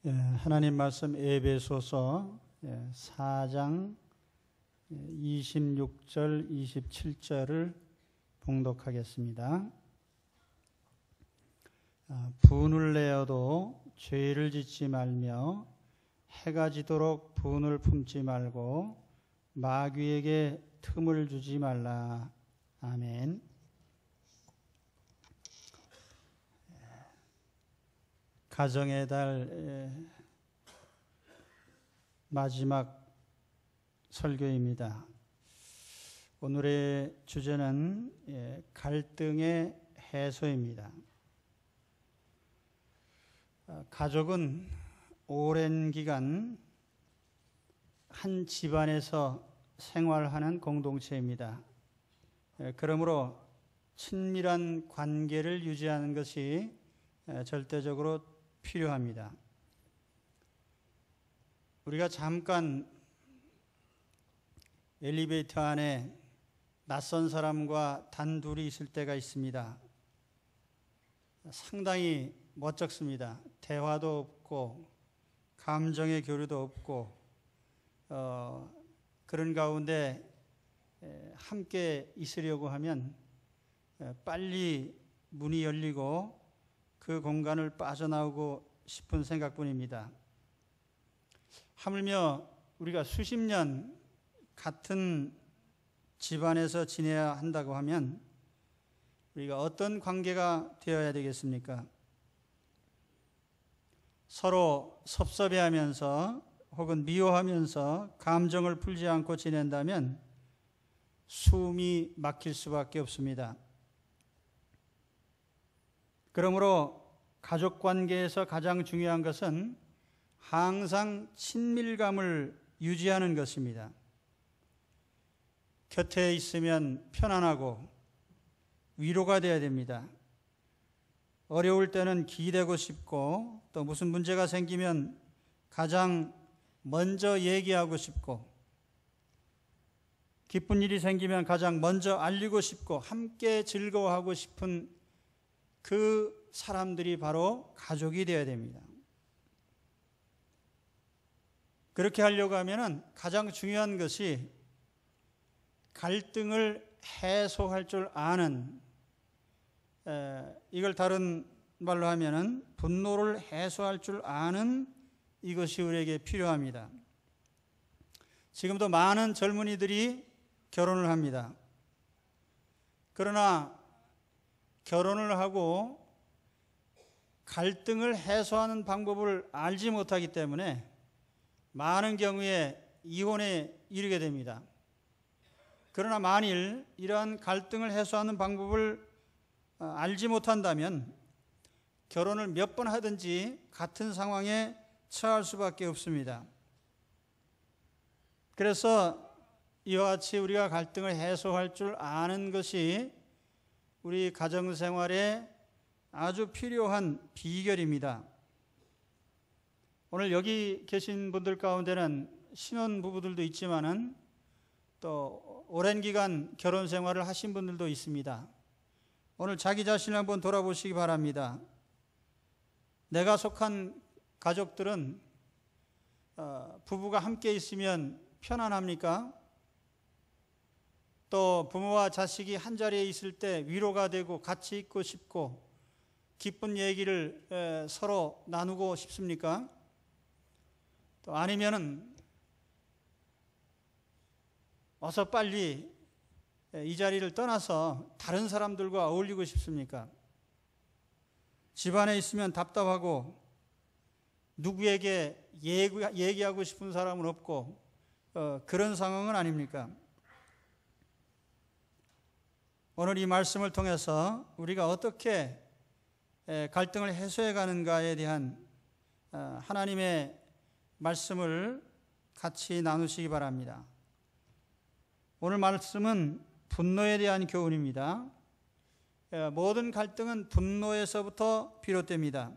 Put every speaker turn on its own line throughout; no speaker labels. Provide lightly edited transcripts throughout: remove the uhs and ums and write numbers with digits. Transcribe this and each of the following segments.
하나님 말씀 에베소서 4장 26절 27절을 봉독하겠습니다. 분을 내어도 죄를 짓지 말며 해가 지도록 분을 품지 말고 마귀에게 틈을 주지 말라. 아멘. 가정의 달 마지막 설교입니다. 오늘의 주제는 갈등의 해소입니다. 가족은 오랜 기간 한 집안에서 생활하는 공동체입니다. 그러므로 친밀한 관계를 유지하는 것이 절대적으로 필요합니다. 우리가 잠깐 엘리베이터 안에 낯선 사람과 단둘이 있을 때가 있습니다. 상당히 멋쩍습니다. 대화도 없고 감정의 교류도 없고 그런 가운데 함께 있으려고 하면 빨리 문이 열리고 그 공간을 빠져나오고 싶은 생각뿐입니다. 하물며 우리가 수십 년 같은 집안에서 지내야 한다고 하면 우리가 어떤 관계가 되어야 되겠습니까? 서로 섭섭해하면서 혹은 미워하면서 감정을 풀지 않고 지낸다면 숨이 막힐 수밖에 없습니다. 그러므로 가족 관계에서 가장 중요한 것은 항상 친밀감을 유지하는 것입니다. 곁에 있으면 편안하고 위로가 되어야 됩니다. 어려울 때는 기대고 싶고 또 무슨 문제가 생기면 가장 먼저 얘기하고 싶고 기쁜 일이 생기면 가장 먼저 알리고 싶고 함께 즐거워하고 싶은 그 사람들이 바로 가족이 되어야 됩니다. 그렇게 하려고 하면 가장 중요한 것이 갈등을 해소할 줄 아는, 이걸 다른 말로 하면 분노를 해소할 줄 아는 이것이 우리에게 필요합니다. 지금도 많은 젊은이들이 결혼을 합니다. 그러나 결혼을 하고 갈등을 해소하는 방법을 알지 못하기 때문에 많은 경우에 이혼에 이르게 됩니다. 그러나 만일 이러한 갈등을 해소하는 방법을 알지 못한다면 결혼을 몇 번 하든지 같은 상황에 처할 수밖에 없습니다. 그래서 이와 같이 우리가 갈등을 해소할 줄 아는 것이 우리 가정생활에 아주 필요한 비결입니다. 오늘 여기 계신 분들 가운데는 신혼부부들도 있지만은 또 오랜 기간 결혼 생활을 하신 분들도 있습니다. 오늘 자기 자신을 한번 돌아보시기 바랍니다. 내가 속한 가족들은 부부가 함께 있으면 편안합니까? 또 부모와 자식이 한자리에 있을 때 위로가 되고 같이 있고 싶고 기쁜 얘기를 서로 나누고 싶습니까? 또 아니면은 어서 빨리 이 자리를 떠나서 다른 사람들과 어울리고 싶습니까? 집안에 있으면 답답하고 누구에게 얘기하고 싶은 사람은 없고 그런 상황은 아닙니까? 오늘 이 말씀을 통해서 우리가 어떻게 갈등을 해소해 가는가에 대한 하나님의 말씀을 같이 나누시기 바랍니다. 오늘 말씀은 분노에 대한 교훈입니다. 모든 갈등은 분노에서부터 비롯됩니다.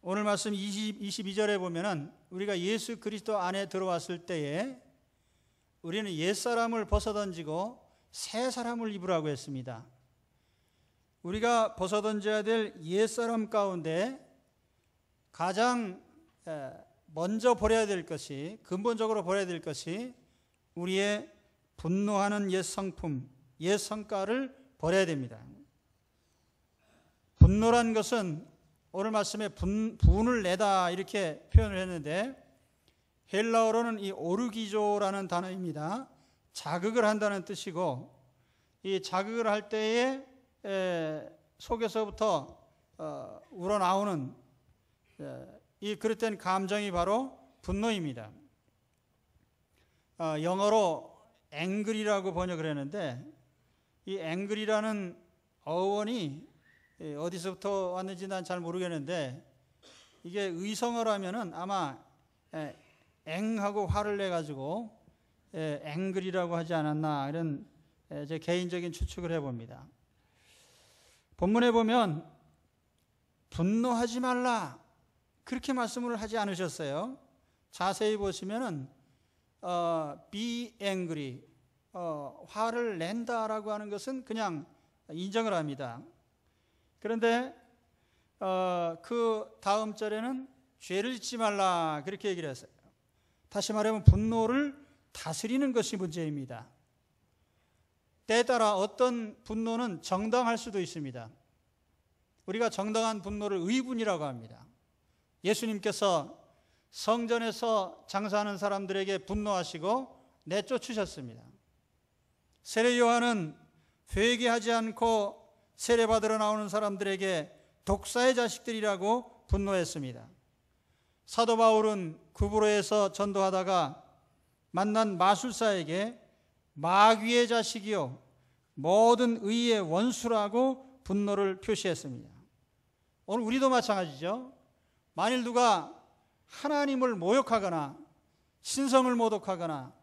오늘 말씀 22절에 보면은 우리가 예수 그리스도 안에 들어왔을 때에 우리는 옛사람을 벗어던지고 새 사람을 입으라고 했습니다. 우리가 벗어던져야 될 옛사람 가운데 가장 먼저 버려야 될 것이, 근본적으로 버려야 될 것이 우리의 분노하는 옛 성품, 옛 성깔을 버려야 됩니다. 분노란 것은 오늘 말씀에 분을 내다 이렇게 표현을 했는데, 헬라어로는 이 오르기조라는 단어입니다. 자극을 한다는 뜻이고, 이 자극을 할 때에 속에서부터 우러나오는 이 그릇된 감정이 바로 분노입니다. 영어로 angry라고 번역을 했는데, 이 angry라는 어원이 어디서부터 왔는지 난 잘 모르겠는데, 이게 의성어라면은 아마 앵하고 화를 내 가지고 angry라고 하지 않았나, 이런 제 개인적인 추측을 해봅니다. 본문에 보면 분노하지 말라 그렇게 말씀을 하지 않으셨어요. 자세히 보시면은 be angry, 화를 낸다라고 하는 것은 그냥 인정을 합니다. 그런데 그 다음 절에는 죄를 짓지 말라 그렇게 얘기를 했어요. 다시 말하면 분노를 다스리는 것이 문제입니다. 때에 따라 어떤 분노는 정당할 수도 있습니다. 우리가 정당한 분노를 의분이라고 합니다. 예수님께서 성전에서 장사하는 사람들에게 분노하시고 내쫓으셨습니다. 세례 요한은 회개하지 않고 세례받으러 나오는 사람들에게 독사의 자식들이라고 분노했습니다. 사도 바울은 구브로에서 전도하다가 만난 마술사에게 마귀의 자식이요 모든 의의 원수라고 분노를 표시했습니다. 오늘 우리도 마찬가지죠. 만일 누가 하나님을 모욕하거나 신성을 모독하거나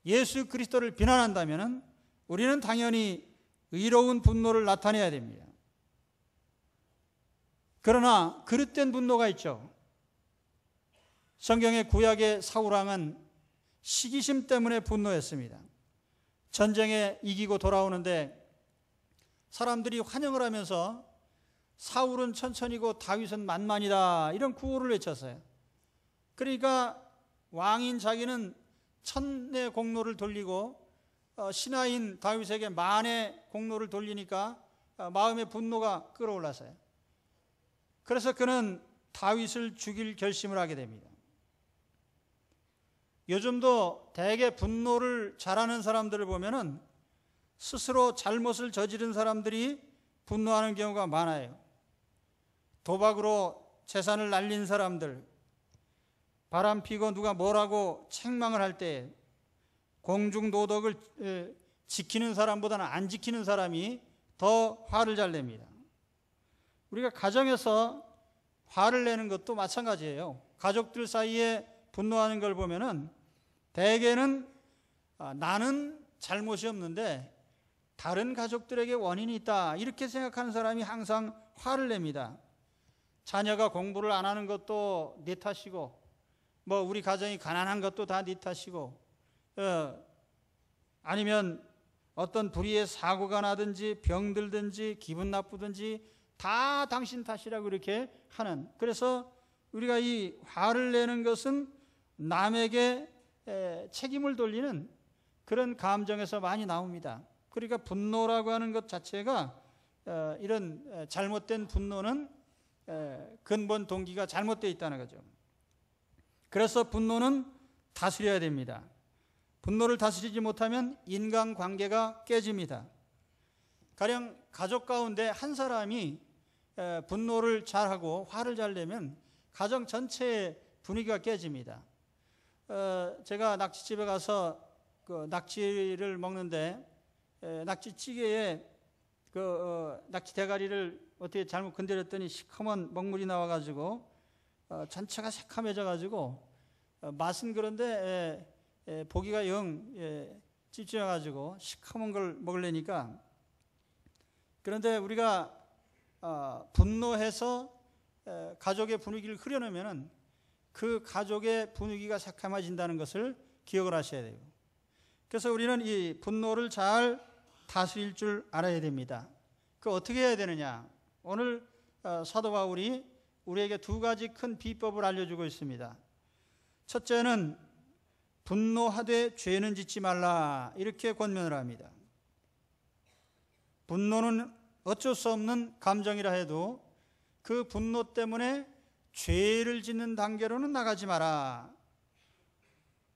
예수 그리스도를 비난한다면 우리는 당연히 의로운 분노를 나타내야 됩니다. 그러나 그릇된 분노가 있죠. 성경의 구약의 사울왕은 시기심 때문에 분노했습니다. 전쟁에 이기고 돌아오는데 사람들이 환영을 하면서 사울은 천천히고 다윗은 만만이다 이런 구호를 외쳤어요. 그러니까 왕인 자기는 천의 공로를 돌리고 신하인 다윗에게 만의 공로를 돌리니까 마음의 분노가 끌어올랐어요. 그래서 그는 다윗을 죽일 결심을 하게 됩니다. 요즘도 대개 분노를 잘하는 사람들을 보면은 스스로 잘못을 저지른 사람들이 분노하는 경우가 많아요. 도박으로 재산을 날린 사람들, 바람 피고 누가 뭐라고 책망을 할 때 공중 도덕을 지키는 사람보다는 안 지키는 사람이 더 화를 잘 냅니다. 우리가 가정에서 화를 내는 것도 마찬가지예요. 가족들 사이에 분노하는 걸 보면은 대개는 나는 잘못이 없는데 다른 가족들에게 원인이 있다 이렇게 생각하는 사람이 항상 화를 냅니다. 자녀가 공부를 안 하는 것도 네 탓이고 뭐 우리 가정이 가난한 것도 다 네 탓이고 아니면 어떤 불의의 사고가 나든지 병들든지 기분 나쁘든지 다 당신 탓이라고 이렇게 하는, 그래서 우리가 이 화를 내는 것은 남에게 책임을 돌리는 그런 감정에서 많이 나옵니다. 그러니까 분노라고 하는 것 자체가 이런 잘못된 분노는 근본 동기가 잘못되어 있다는 거죠. 그래서 분노는 다스려야 됩니다. 분노를 다스리지 못하면 인간관계가 깨집니다. 가령 가족 가운데 한 사람이 분노를 잘하고 화를 잘 내면 가정 전체의 분위기가 깨집니다. 제가 낙지집에 가서 그 낙지를 먹는데 낙지찌개에 낙지 대가리를 어떻게 잘못 건드렸더니 시커먼 먹물이 나와가지고 전체가 새카매져가지고 맛은 그런데 보기가 영 찝찝해가지고 시커먼 걸 먹으려니까, 그런데 우리가 분노해서 가족의 분위기를 흐려놓으면 그 가족의 분위기가 새카매진다는 것을 기억을 하셔야 돼요. 그래서 우리는 이 분노를 잘 다스릴 줄 알아야 됩니다. 그 어떻게 해야 되느냐? 오늘 사도 바울이 우리에게 두 가지 큰 비법을 알려주고 있습니다. 첫째는 분노하되 죄는 짓지 말라, 이렇게 권면을 합니다. 분노는 어쩔 수 없는 감정이라 해도 그 분노 때문에 죄를 짓는 단계로는 나가지 마라.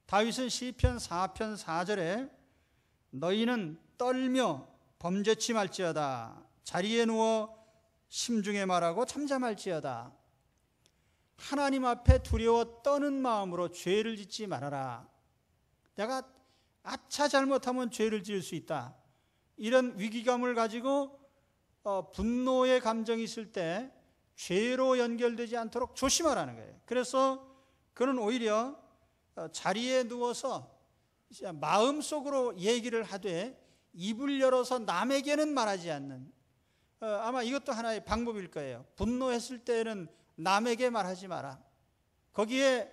다윗은 시편 4편 4절에 너희는 떨며 범죄치 말지어다, 자리에 누워 심중에 말하고 잠잠할지어다. 하나님 앞에 두려워 떠는 마음으로 죄를 짓지 말아라. 내가 아차 잘못하면 죄를 지을 수 있다, 이런 위기감을 가지고 분노의 감정이 있을 때 죄로 연결되지 않도록 조심하라는 거예요. 그래서 그는 오히려 자리에 누워서 마음속으로 얘기를 하되 입을 열어서 남에게는 말하지 않는, 아마 이것도 하나의 방법일 거예요. 분노했을 때는 남에게 말하지 마라. 거기에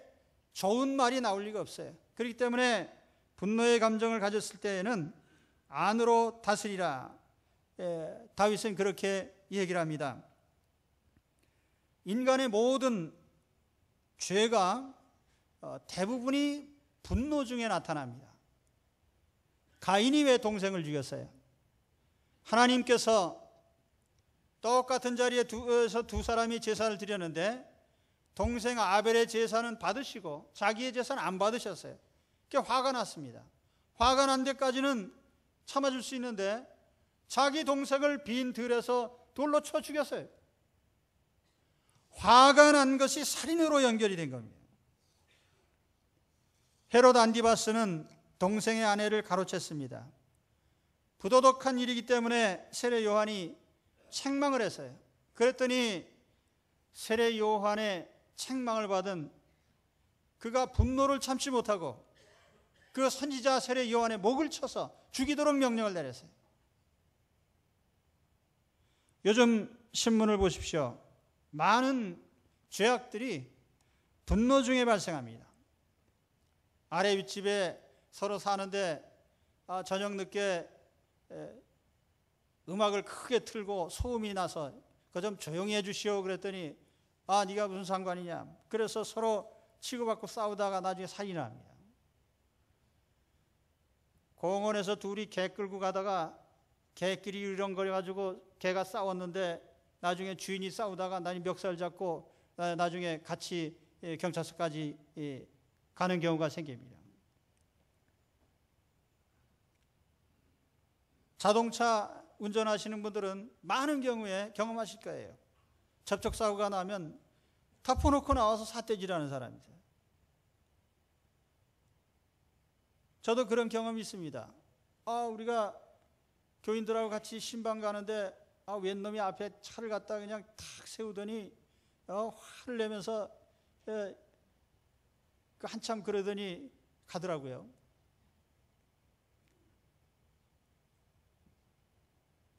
좋은 말이 나올 리가 없어요. 그렇기 때문에 분노의 감정을 가졌을 때에는 안으로 다스리라. 다윗은 그렇게 얘기를 합니다. 인간의 모든 죄가 대부분이 분노 중에 나타납니다. 가인이 왜 동생을 죽였어요? 하나님께서 똑같은 자리에서 두 사람이 제사를 드렸는데 동생 아벨의 제사는 받으시고 자기의 제사는 안 받으셨어요. 그러니까 화가 났습니다. 화가 난 데까지는 참아줄 수 있는데 자기 동생을 빈 들에서 돌로 쳐 죽였어요. 화가 난 것이 살인으로 연결이 된 겁니다. 헤롯 안디바스는 동생의 아내를 가로챘습니다. 부도덕한 일이기 때문에 세례 요한이 책망을 했어요. 그랬더니 세례 요한의 책망을 받은 그가 분노를 참지 못하고 그 선지자 세례 요한의 목을 쳐서 죽이도록 명령을 내렸어요. 요즘 신문을 보십시오. 많은 죄악들이 분노 중에 발생합니다. 아래 윗집에 서로 사는데 저녁 늦게 음악을 크게 틀고 소음이 나서 그거 좀 조용히 해주시오 그랬더니 네가 무슨 상관이냐. 그래서 서로 치고받고 싸우다가 나중에 살인을 합니다. 공원에서 둘이 개 끌고 가다가 개끼리 으렁거려가지고 개가 싸웠는데 나중에 주인이 싸우다가 나중에 멱살 잡고 나중에 같이 경찰서까지 가는 경우가 생깁니다. 자동차 운전하시는 분들은 많은 경우에 경험하실 거예요. 접촉사고가 나면 덮어놓고 나와서 삿대질하는 사람이세요. 저도 그런 경험이 있습니다. 우리가 교인들하고 같이 신방 가는데 웬 놈이 앞에 차를 갖다 그냥 탁 세우더니 화를 내면서 한참 그러더니 가더라고요.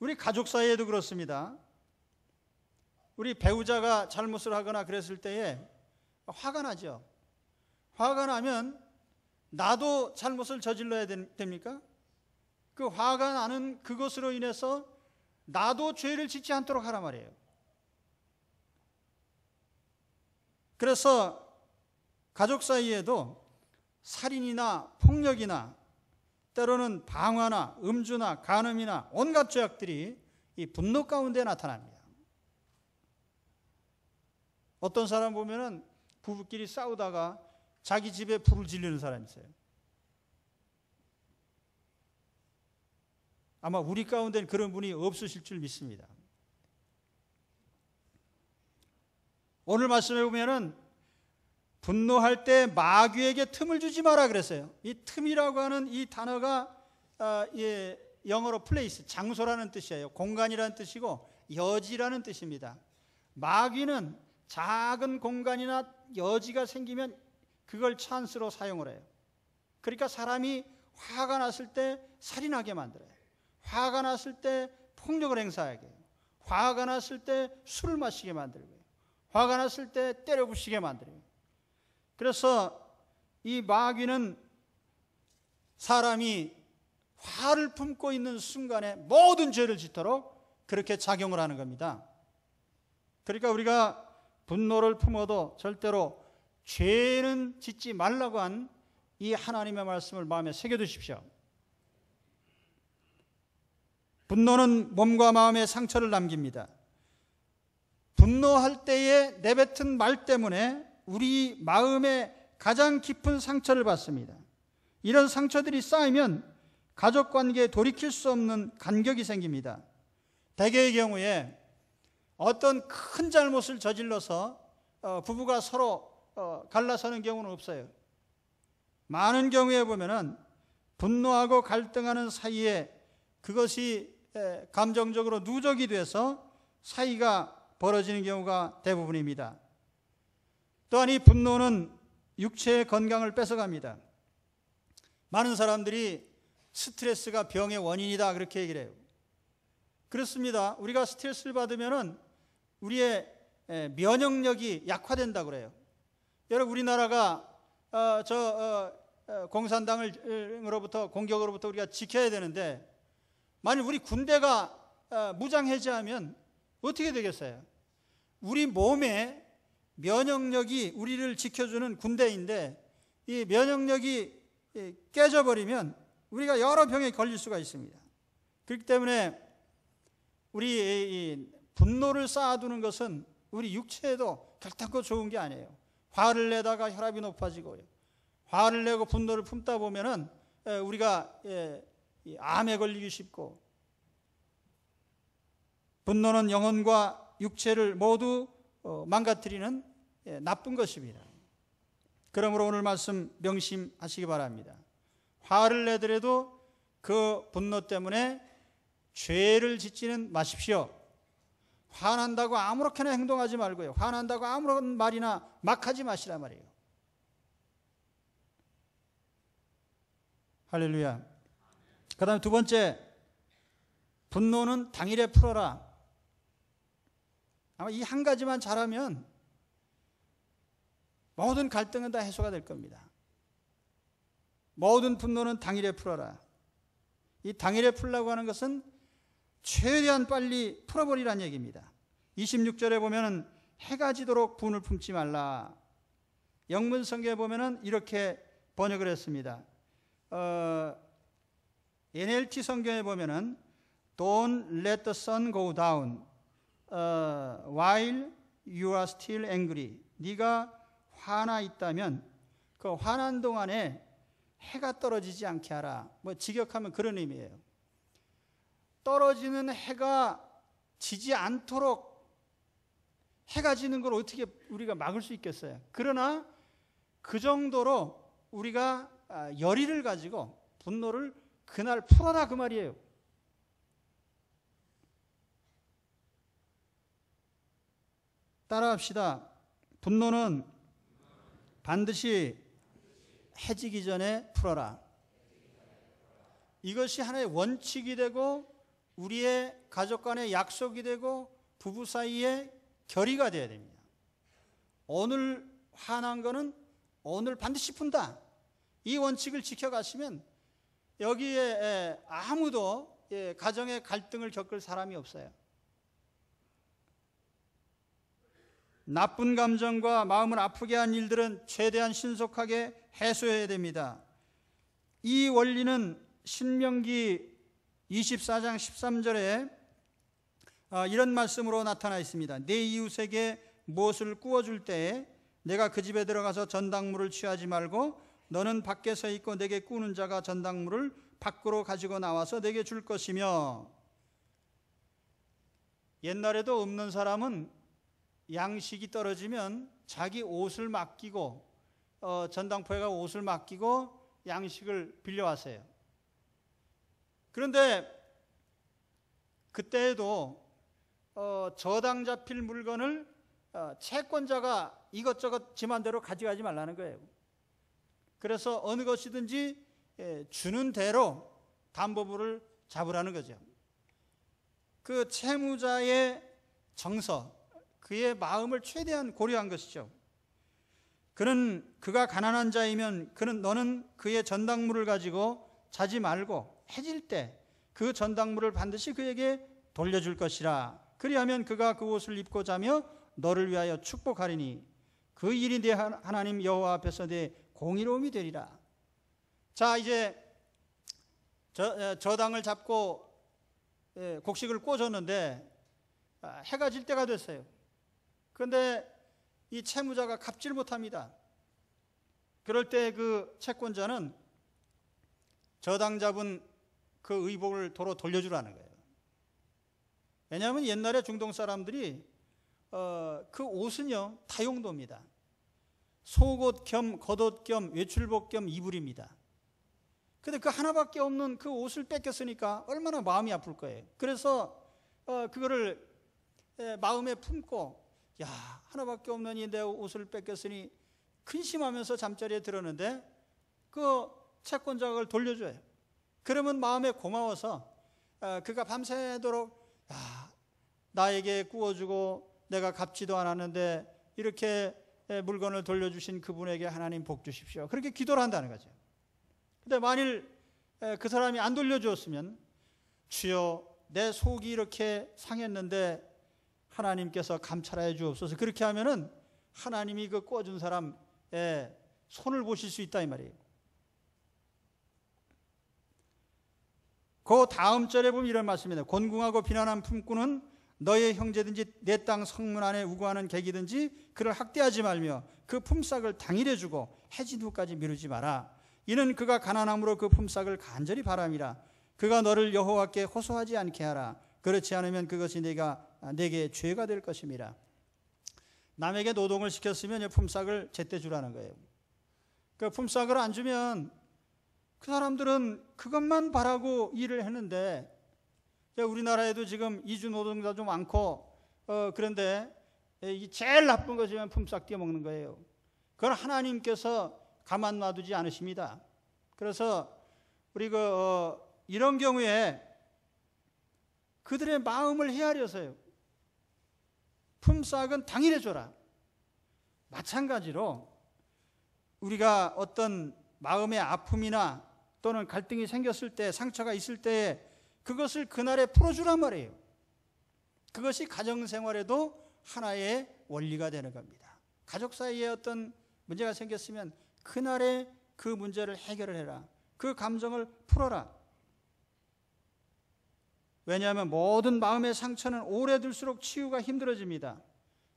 우리 가족 사이에도 그렇습니다. 우리 배우자가 잘못을 하거나 그랬을 때에 화가 나죠. 화가 나면 나도 잘못을 저질러야 됩니까? 그 화가 나는 그것으로 인해서 나도 죄를 짓지 않도록 하란 말이에요. 그래서 가족 사이에도 살인이나 폭력이나 때로는 방화나 음주나 간음이나 온갖 죄악들이 이 분노 가운데 나타납니다. 어떤 사람 보면은 부부끼리 싸우다가 자기 집에 불을 지르는 사람이 있어요. 아마 우리 가운데는 그런 분이 없으실 줄 믿습니다. 오늘 말씀에 보면은 분노할 때 마귀에게 틈을 주지 마라 그랬어요. 이 틈이라고 하는 이 단어가 영어로 플레이스, 장소라는 뜻이에요. 공간이라는 뜻이고 여지라는 뜻입니다. 마귀는 작은 공간이나 여지가 생기면 그걸 찬스로 사용을 해요. 그러니까 사람이 화가 났을 때 살인하게 만들어요. 화가 났을 때 폭력을 행사하게 해요. 화가 났을 때 술을 마시게 만들고요. 화가 났을 때 때려 부시게 만들어요. 그래서 이 마귀는 사람이 화를 품고 있는 순간에 모든 죄를 짓도록 그렇게 작용을 하는 겁니다. 그러니까 우리가 분노를 품어도 절대로 죄는 짓지 말라고 한 이 하나님의 말씀을 마음에 새겨두십시오. 분노는 몸과 마음에 상처를 남깁니다. 분노할 때에 내뱉은 말 때문에 우리 마음에 가장 깊은 상처를 받습니다. 이런 상처들이 쌓이면 가족관계에 돌이킬 수 없는 간격이 생깁니다. 대개의 경우에 어떤 큰 잘못을 저질러서 부부가 서로 갈라서는 경우는 없어요. 많은 경우에 보면은 분노하고 갈등하는 사이에 그것이 감정적으로 누적이 돼서 사이가 벌어지는 경우가 대부분입니다. 또한 이 분노는 육체의 건강을 뺏어갑니다. 많은 사람들이 스트레스가 병의 원인이다 그렇게 얘기를 해요. 그렇습니다. 우리가 스트레스를 받으면은 우리의 면역력이 약화된다고 그래요. 여러분, 우리나라가 공산당으로부터 공격으로부터 우리가 지켜야 되는데, 만일 우리 군대가 무장해제하면 어떻게 되겠어요? 우리 몸의 면역력이 우리를 지켜주는 군대인데 이 면역력이 깨져버리면 우리가 여러 병에 걸릴 수가 있습니다. 그렇기 때문에 우리 이 분노를 쌓아두는 것은 우리 육체에도 결단코 좋은 게 아니에요. 화를 내다가 혈압이 높아지고요. 화를 내고 분노를 품다 보면은 우리가 암에 걸리기 쉽고, 분노는 영혼과 육체를 모두 망가뜨리는 나쁜 것입니다. 그러므로 오늘 말씀 명심하시기 바랍니다. 화를 내더라도 그 분노 때문에 죄를 짓지는 마십시오. 화난다고 아무렇게나 행동하지 말고요. 화난다고 아무런 말이나 막 하지 마시라 말이에요. 할렐루야. 그 다음에 두 번째, 분노는 당일에 풀어라. 아마 이 한 가지만 잘하면 모든 갈등은 다 해소가 될 겁니다. 모든 분노는 당일에 풀어라. 이 당일에 풀라고 하는 것은 최대한 빨리 풀어버리라는 얘기입니다. 26절에 보면은 해가 지도록 분을 품지 말라. 영문 성경에 보면은 이렇게 번역을 했습니다. NLT 성경에 보면은 Don't let the sun go down while you are still angry. 네가 화나 있다면 그 화난 동안에 해가 떨어지지 않게 하라. 뭐 직역하면 그런 의미예요. 떨어지는 해가 지지 않도록 해가 지는 걸 어떻게 우리가 막을 수 있겠어요? 그러나 그 정도로 우리가 열의를 가지고 분노를 그날 풀어라 그 말이에요. 따라합시다. 분노는 반드시 해지기 전에 풀어라. 이것이 하나의 원칙이 되고 우리의 가족 간의 약속이 되고 부부 사이의 결의가 되어야 됩니다. 오늘 화난 거는 오늘 반드시 푼다. 이 원칙을 지켜가시면 여기에 아무도 가정의 갈등을 겪을 사람이 없어요. 나쁜 감정과 마음을 아프게 한 일들은 최대한 신속하게 해소해야 됩니다. 이 원리는 신명기 24장 13절에 이런 말씀으로 나타나 있습니다. 내 이웃에게 무엇을 구워줄 때에 내가 그 집에 들어가서 전당물을 취하지 말고 너는 밖에 서 있고 내게 구우는 자가 전당물을 밖으로 가지고 나와서 내게 줄 것이며. 옛날에도 없는 사람은 양식이 떨어지면 자기 옷을 맡기고 전당포에 가 옷을 맡기고 양식을 빌려왔어요. 그런데 그때에도 저당 잡힐 물건을 채권자가 이것저것 지 맘대로 가져가지 말라는 거예요. 그래서 어느 것이든지 주는 대로 담보물을 잡으라는 거죠. 그 채무자의 정서, 그의 마음을 최대한 고려한 것이죠. 그가 가난한 자이면 너는 그의 전당물을 가지고 자지 말고 해질 때 그 전당물을 반드시 그에게 돌려줄 것이라. 그리하면 그가 그 옷을 입고 자며 너를 위하여 축복하리니 그 일이 내 하나님 여호와 앞에서 내 공의로움이 되리라. 자, 이제 저당을 잡고 곡식을 꽂았는데 해가 질 때가 됐어요. 그런데 이 채무자가 갚지를 못합니다. 그럴 때 그 채권자는 저당 잡은 그 의복을 도로 돌려주라는 거예요. 왜냐하면 옛날에 중동 사람들이 그 옷은요 다용도입니다. 속옷 겸 겉옷 겸 외출복 겸 이불입니다. 근데 그 하나밖에 없는 그 옷을 뺏겼으니까 얼마나 마음이 아플 거예요. 그래서 그거를 마음에 품고, 야, 하나밖에 없는 이 내 옷을 뺏겼으니 근심하면서 잠자리에 들었는데 그 채권자가 그걸 돌려줘요. 그러면 마음에 고마워서 그가 밤새도록, 야, 나에게 구워주고 내가 갚지도 않았는데 이렇게 물건을 돌려주신 그분에게 하나님 복 주십시오, 그렇게 기도를 한다는 거죠. 근데 만일 그 사람이 안 돌려주었으면, 주여 내 속이 이렇게 상했는데 하나님께서 감찰하여 주옵소서, 그렇게 하면은 하나님이 그 꿔준 사람의 손을 보실 수 있다 이 말이에요. 그 다음 절에 보면 이런 말씀입니다. 곤궁하고 비난한 품꾼은 너의 형제든지 내 땅 성문 안에 우거하는 객이든지 그를 학대하지 말며 그 품삯을 당일에 주고 해진 후까지 미루지 마라. 이는 그가 가난함으로 그 품삯을 간절히 바람이라. 그가 너를 여호와께 호소하지 않게 하라. 그렇지 않으면 그것이 내게 죄가 될 것임이라. 남에게 노동을 시켰으면 품삯을 제때 주라는 거예요. 그 품삯을 안 주면 그 사람들은 그것만 바라고 일을 했는데, 우리나라에도 지금 이주 노동자 좀 많고 그런데 제일 나쁜 것이면 품삯 떼어먹는 거예요. 그건 하나님께서 가만 놔두지 않으십니다. 그래서 우리 이런 경우에 그들의 마음을 헤아려서요, 품삯은 당일에 줘라. 마찬가지로 우리가 어떤 마음의 아픔이나 또는 갈등이 생겼을 때, 상처가 있을 때 그것을 그날에 풀어주란 말이에요. 그것이 가정생활에도 하나의 원리가 되는 겁니다. 가족 사이에 어떤 문제가 생겼으면 그날에 그 문제를 해결을 해라. 그 감정을 풀어라. 왜냐하면 모든 마음의 상처는 오래 둘수록 치유가 힘들어집니다.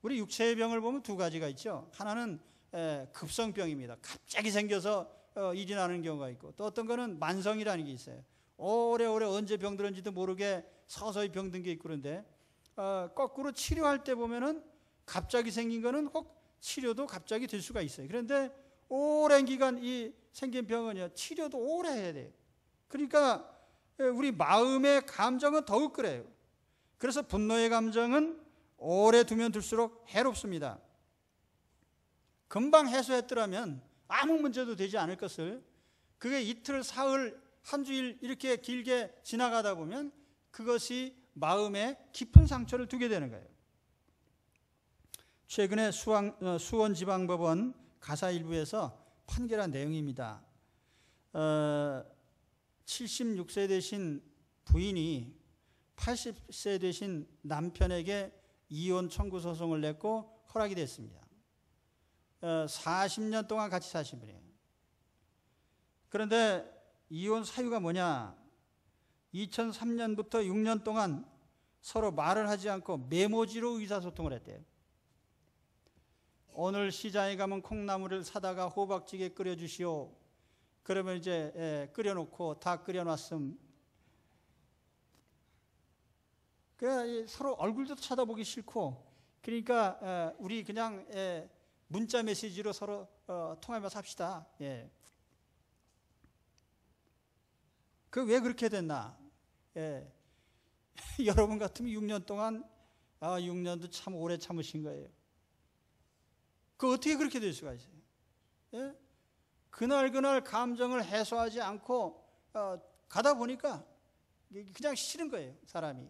우리 육체의 병을 보면 두 가지가 있죠. 하나는 급성병입니다. 갑자기 생겨서 일이 나는 경우가 있고, 또 어떤 거는 만성이라는 게 있어요. 오래오래 언제 병들었는지도 모르게 서서히 병든 게 있고, 그런데 거꾸로 치료할 때 보면은 갑자기 생긴 거는 혹 치료도 갑자기 될 수가 있어요. 그런데 오랜 기간 이 생긴 병은요, 치료도 오래 해야 돼요. 그러니까 우리 마음의 감정은 더욱 그래요. 그래서 분노의 감정은 오래 두면 둘수록 해롭습니다. 금방 해소했더라면 아무 문제도 되지 않을 것을, 그게 이틀, 사흘, 한 주일 이렇게 길게 지나가다 보면 그것이 마음에 깊은 상처를 두게 되는 거예요. 최근에 수원지방법원 가사 일부에서 판결한 내용입니다. 76세 되신 부인이 80세 되신 남편에게 이혼 청구 소송을 냈고 허락이 됐습니다. 40년 동안 같이 사신 분이에요. 그런데 이혼 사유가 뭐냐? 2003년부터 6년 동안 서로 말을 하지 않고 메모지로 의사소통을 했대요. 오늘 시장에 가면 콩나물을 사다가 호박찌개 끓여주시오. 그러면 이제 끓여놓고 다 끓여놨음. 그래, 서로 얼굴도 쳐다보기 싫고, 그러니까 우리 그냥 문자 메시지로 서로 통하면서 합시다. 예. 그 왜 그렇게 됐나? 예. 여러분 같으면 6년 동안 6년도 참 오래 참으신 거예요. 그 어떻게 그렇게 될 수가 있어요? 예? 그날 감정을 해소하지 않고 가다 보니까 그냥 싫은 거예요, 사람이.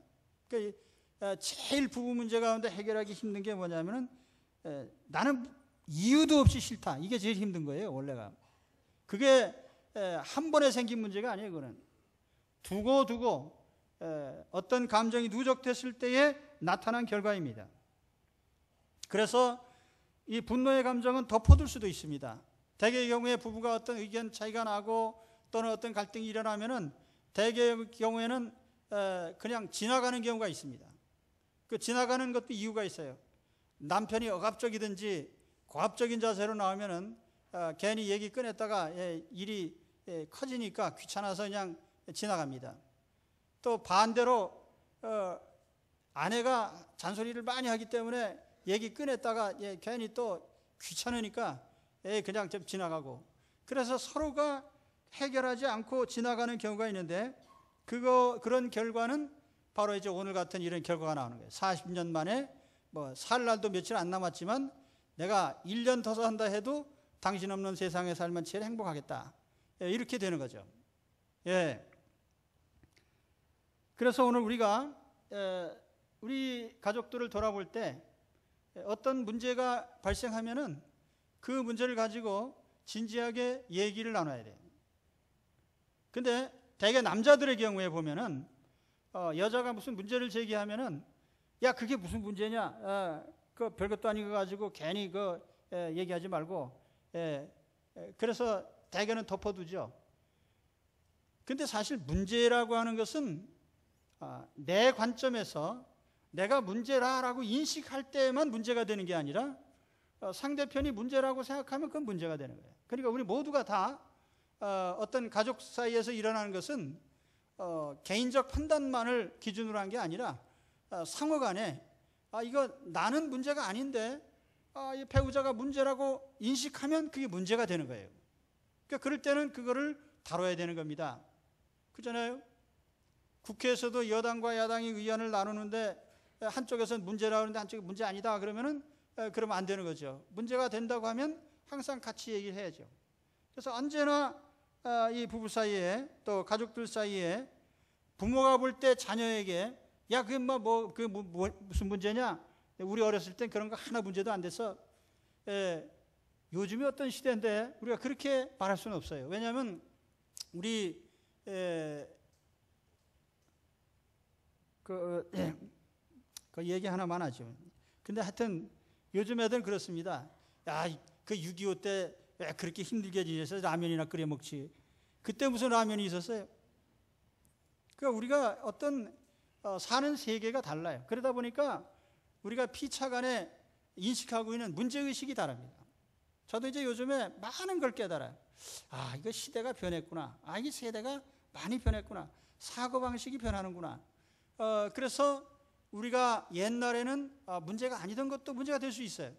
그러니까 제일 부부 문제 가운데 해결하기 힘든 게 뭐냐면은 나는 이유도 없이 싫다. 이게 제일 힘든 거예요, 원래가. 그게 한 번에 생긴 문제가 아니에요, 그거는. 두고 어떤 감정이 누적됐을 때에 나타난 결과입니다. 그래서 이 분노의 감정은 덮어둘 수도 있습니다. 대개의 경우에 부부가 어떤 의견 차이가 나고 또는 어떤 갈등이 일어나면은 대개의 경우에는 그냥 지나가는 경우가 있습니다. 그 지나가는 것도 이유가 있어요. 남편이 억압적이든지 고압적인 자세로 나오면은 괜히 얘기 꺼냈다가 일이 커지니까 귀찮아서 그냥 지나갑니다. 또 반대로 아내가 잔소리를 많이 하기 때문에 얘기 꺼냈다가 괜히 또 귀찮으니까 그냥 좀 지나가고, 그래서 서로가 해결하지 않고 지나가는 경우가 있는데 그런 결과는 바로 이제 오늘 같은 이런 결과가 나오는 거예요. 40년 만에 뭐 살 날도 며칠 안 남았지만 내가 1년 더 산다 해도 당신 없는 세상에 살면 제일 행복하겠다. 이렇게 되는 거죠. 그래서 오늘 우리가 우리 가족들을 돌아볼 때 어떤 문제가 발생하면은 그 문제를 가지고 진지하게 얘기를 나눠야 돼요. 근데 대개 남자들의 경우에 보면은 여자가 무슨 문제를 제기하면은 야 그게 무슨 문제냐, 그 별것도 아닌 거 가지고 괜히 얘기하지 말고, 그래서 대개는 덮어두죠. 근데 사실 문제라고 하는 것은 내 관점에서 내가 문제라고 인식할 때만 문제가 되는 게 아니라 상대편이 문제라고 생각하면 그건 문제가 되는 거예요. 그러니까 우리 모두가 다 어떤 가족 사이에서 일어나는 것은 개인적 판단만을 기준으로 한 게 아니라 상호간에 이거 나는 문제가 아닌데 이 배우자가 문제라고 인식하면 그게 문제가 되는 거예요. 그러니까 그럴 때는 그거를 다뤄야 되는 겁니다. 그렇잖아요? 국회에서도 여당과 야당이 의견을 나누는데 한쪽에서는 문제라고 하는데 한쪽이 문제 아니다 그러면은 그러면 안 되는 거죠. 문제가 된다고 하면 항상 같이 얘기를 해야죠. 그래서 언제나 이 부부 사이에 또 가족들 사이에 부모가 볼 때 자녀에게 야 그게 무슨 문제냐, 우리 어렸을 땐 그런 거 하나 문제도 안 됐어. 요즘이 어떤 시대인데 우리가 그렇게 말할 수는 없어요. 왜냐하면 우리 그 얘기 하나만 하죠. 근데 하여튼 요즘 애들은 그렇습니다. 야, 그 6.25 때 왜 그렇게 힘들게 지내서 라면이나 끓여 먹지? 그때 무슨 라면이 있었어요? 그러니까 우리가 어떤 사는 세계가 달라요. 그러다 보니까 우리가 피차간에 인식하고 있는 문제의식이 다릅니다. 저도 이제 요즘에 많은 걸 깨달아요. 이거 시대가 변했구나. 이 세대가 많이 변했구나. 사고방식이 변하는구나. 그래서 우리가 옛날에는 문제가 아니던 것도 문제가 될 수 있어요.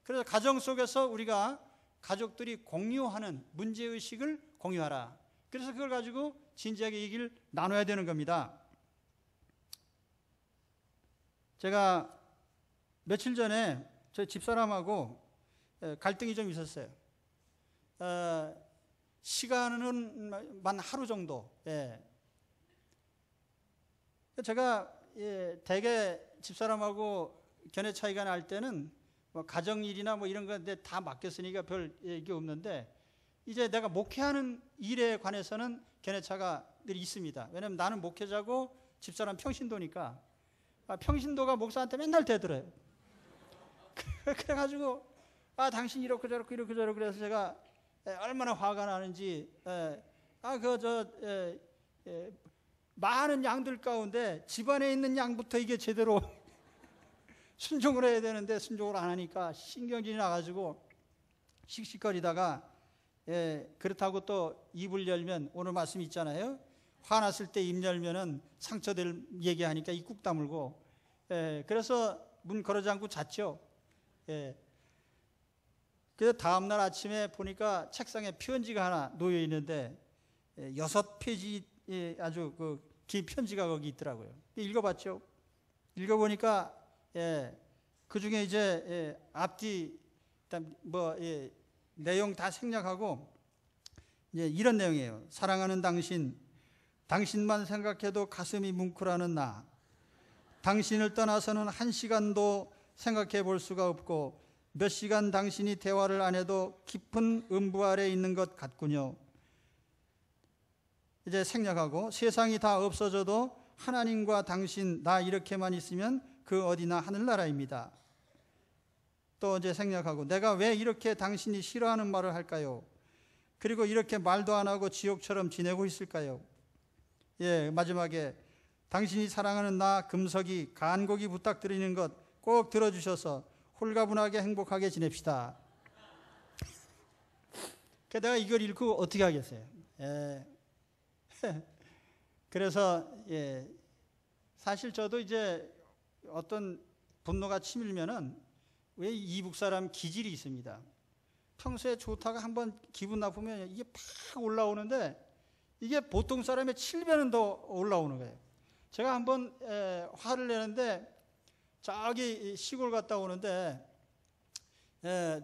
그래서 가정 속에서 우리가 가족들이 공유하는 문제의식을 공유하라. 그래서 그걸 가지고 진지하게 얘기를 나눠야 되는 겁니다. 제가 며칠 전에 저희 집사람하고 갈등이 좀 있었어요. 시간은 만 하루 정도. 제가 대개 집사람하고 견해 차이가 날 때는 뭐 가정일이나 뭐 이런 건데 다 맡겼으니까 별 얘기 없는데, 이제 내가 목회하는 일에 관해서는 견해차가 늘 있습니다. 왜냐하면 나는 목회자고 집사람 평신도니까 평신도가 목사한테 맨날 대들어요. 그래가지고 당신 이렇게 저렇게 이렇게 저렇게 그래서 제가 얼마나 화가 나는지, 많은 양들 가운데 집안에 있는 양부터 이게 제대로 순종을 해야 되는데 순종을 안 하니까 신경질이 나가지고 씩씩거리다가, 그렇다고 또 입을 열면 오늘 말씀 있잖아요. 화났을 때 입 열면은 상처될 얘기하니까 입 꾹 다물고, 그래서 문 걸어 잠그고 잤죠. 그래서 다음날 아침에 보니까 책상에 편지가 하나 놓여 있는데 6페이지 아주 긴 편지가 거기 있더라고요. 읽어봤죠. 읽어보니까 그 중에 이제 앞뒤 내용 다 생략하고 이제 이런 내용이에요. 사랑하는 당신, 당신만 생각해도 가슴이 뭉클하는 나, 당신을 떠나서는 한 시간도 생각해 볼 수가 없고 몇 시간 당신이 대화를 안 해도 깊은 음부 아래 있는 것 같군요. 이제 생략하고, 세상이 다 없어져도 하나님과 당신, 나 이렇게만 있으면 그 어디나 하늘나라입니다. 또 이제 생략하고 내가 왜 이렇게 당신이 싫어하는 말을 할까요? 그리고 이렇게 말도 안 하고 지옥처럼 지내고 있을까요? 예, 마지막에 당신이 사랑하는 나 금석이 간곡히 부탁드리는 것 꼭 들어주셔서 홀가분하게 행복하게 지냅시다. 내가 이걸 읽고 어떻게 하겠어요? 예. 그래서 예, 사실 저도 이제 어떤 분노가 치밀면은 왜 이북 사람 기질이 있습니다. 평소에 좋다가 한번 기분 나쁘면 이게 팍 올라오는데 이게 보통 사람의 7배는 더 올라오는 거예요. 제가 한번 화를 내는데 저기 시골 갔다 오는데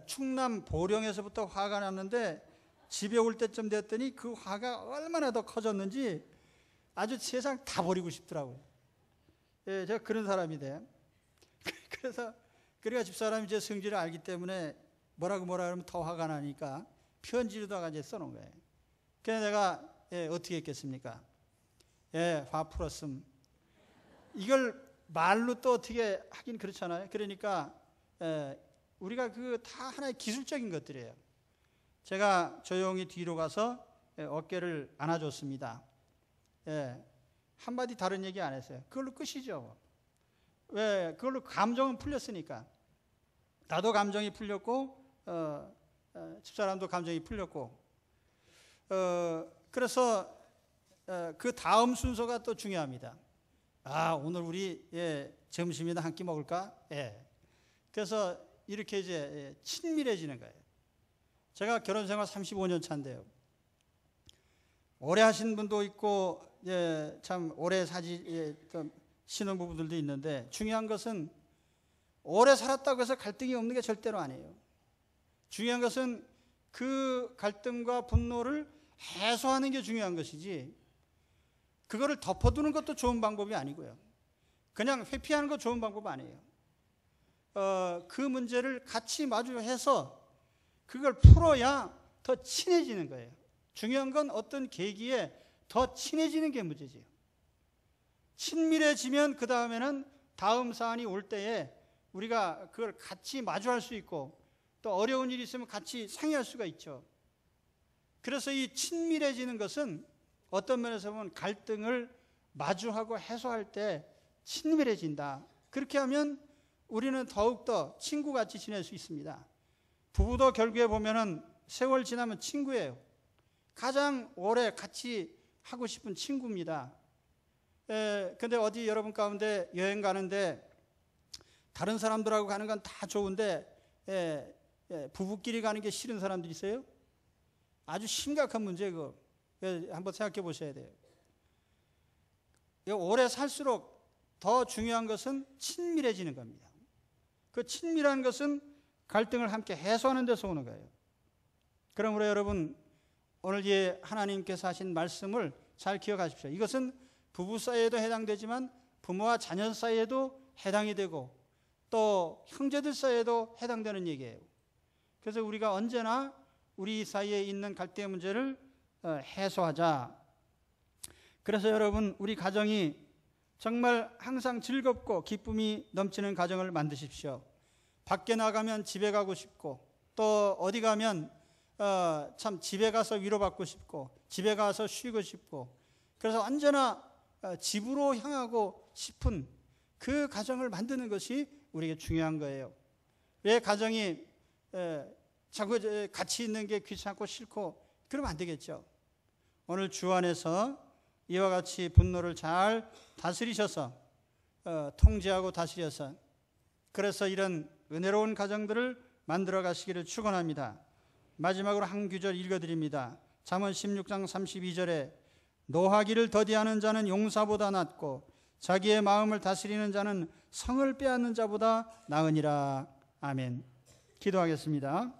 충남 보령에서부터 화가 났는데 집에 올 때쯤 됐더니 그 화가 얼마나 더 커졌는지 아주 세상 다 버리고 싶더라고요. 예, 제가 그런 사람이 돼. 그래서 그래가 집사람이 제 성질을 알기 때문에 뭐라고 하면 더 화가 나니까 편지로다가 이제 써놓은 거예요. 그래서 내가 어떻게 했겠습니까? 화 풀었음. 이걸 말로 또 어떻게 하긴 그렇잖아요. 그러니까 우리가 그 다 하나의 기술적인 것들이에요. 제가 조용히 뒤로 가서 어깨를 안아줬습니다. 한마디 다른 얘기 안 했어요. 그걸로 끝이죠. 왜? 그걸로 감정은 풀렸으니까. 나도 감정이 풀렸고 집사람도 감정이 풀렸고 그래서 그 다음 순서가 또 중요합니다. 오늘 우리 점심이나 한 끼 먹을까? 그래서 이렇게 이제 친밀해지는 거예요. 제가 결혼 생활 35년 차인데요. 오래 하신 분도 있고 참 오래 신혼부부들도 있는데 중요한 것은 오래 살았다고 해서 갈등이 없는 게 절대로 아니에요. 중요한 것은 그 갈등과 분노를 해소하는 게 중요한 것이지 그거를 덮어두는 것도 좋은 방법이 아니고요. 그냥 회피하는 거 좋은 방법 아니에요. 그 문제를 같이 마주해서 그걸 풀어야 더 친해지는 거예요. 중요한 건 어떤 계기에 더 친해지는 게 문제지요. 친밀해지면 그 다음에는 다음 사안이 올 때에 우리가 그걸 같이 마주할 수 있고 또 어려운 일이 있으면 같이 상의할 수가 있죠. 그래서 이 친밀해지는 것은 어떤 면에서 보면 갈등을 마주하고 해소할 때 친밀해진다. 그렇게 하면 우리는 더욱더 친구같이 지낼 수 있습니다. 부부도 결국에 보면은 세월 지나면 친구예요. 가장 오래 같이 하고 싶은 친구입니다. 근데 어디 여러분 가운데 여행 가는데 다른 사람들하고 가는 건 다 좋은데 부부끼리 가는 게 싫은 사람들 있어요? 아주 심각한 문제고 한번 생각해 보셔야 돼요. 오래 살수록 더 중요한 것은 친밀해지는 겁니다. 그 친밀한 것은 갈등을 함께 해소하는 데서 오는 거예요. 그러므로 여러분 오늘 하나님께서 하신 말씀을 잘 기억하십시오. 이것은 부부 사이에도 해당되지만 부모와 자녀 사이에도 해당이 되고 또 형제들 사이에도 해당되는 얘기예요. 그래서 우리가 언제나 우리 사이에 있는 갈등의 문제를 해소하자. 그래서 여러분 우리 가정이 정말 항상 즐겁고 기쁨이 넘치는 가정을 만드십시오. 밖에 나가면 집에 가고 싶고 또 어디 가면 참 집에 가서 위로받고 싶고 집에 가서 쉬고 싶고 그래서 언제나 집으로 향하고 싶은 그 가정을 만드는 것이 우리에게 중요한 거예요. 왜 가정이 자꾸 같이 있는 게 귀찮고 싫고 그러면 안 되겠죠. 오늘 주 안에서 이와 같이 분노를 잘 다스리셔서 통제하고 다스려서 그래서 이런 은혜로운 가정들을 만들어 가시기를 축원합니다. 마지막으로 한 구절 읽어드립니다. 잠언 16장 32절에 노하기를 더디하는 자는 용사보다 낫고 자기의 마음을 다스리는 자는 성을 빼앗는 자보다 나으니라. 아멘. 기도하겠습니다.